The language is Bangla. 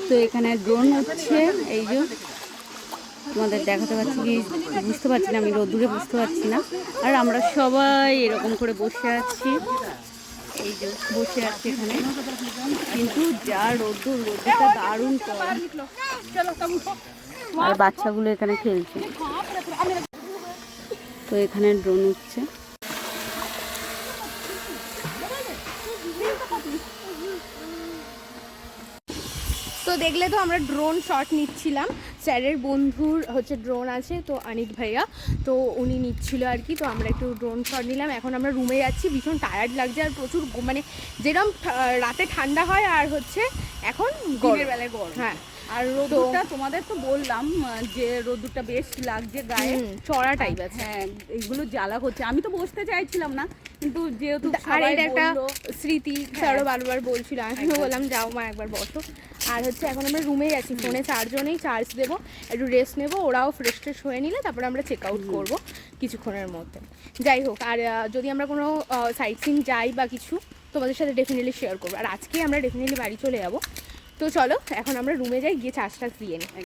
তো এখানে ড্রোন হচ্ছে, এই যে তোমাদের দেখাতে পারছি কি বুঝতে পারছি না, আমি রোদ্দুরে বুঝতে পারছি না। আর আমরা সবাই এরকম করে বসে আছি, এই যে বসে আছি এখানে, কিন্তু যা রোদ্দুরটা দারুণ কড়া। আর বাচ্চাগুলো এখানে খেলছে। তো এখানে ড্রোন উঠছে। তো দেখলে তো আমরা ড্রোন শট নিচ্ছিলাম, স্যারের বন্ধুর হচ্ছে ড্রোন আছে, তো অনিক ভাইয়া, তো উনি নিচ্ছিল আর কি। তো আমরা একটু ড্রোন শট নিলাম। এখন আমরা রুমে যাচ্ছি, ভীষণ টায়ার্ড লাগছে আর প্রচুর মানে যেরকম রাতে ঠান্ডা হয় আর হচ্ছে এখন দিনের বেলায় গরম। হ্যাঁ, আর রোদ্দুরটা তোমাদের তো বললাম যে রোদ্দুরটা বেশ লাগছে গায়ে, চড়া টাইপ আছে। হ্যাঁ, এইগুলো জ্বালা করছে। আমি তো বসতে চাইছিলাম না, কিন্তু যেহেতু আর এটা একটা বললো, স্মৃতি, স্যারও বারবার বলছিল, আমিও বললাম যাও মা একবার বসো। আর হচ্ছে এখন আমরা রুমে যাচ্ছি, ফোনে চার্জও চার্জ দেবো, একটু রেস্ট নেবো, ওরাও ফ্রেশ ট্রেশ হয়ে নিলে তারপরে আমরা চেক আউট করবো কিছুক্ষণের মধ্যে। যাই হোক, আর যদি আমরা কোনো সাইট সিন যাই বা কিছু তোমাদের সাথে ডেফিনেটলি শেয়ার করবো। আর আজকে আমরা ডেফিনেটলি বাড়ি চলে যাবো। তো চলো এখন আমরা রুমে যাই, গিয়ে চার্জ টার্জ দিয়ে নিই।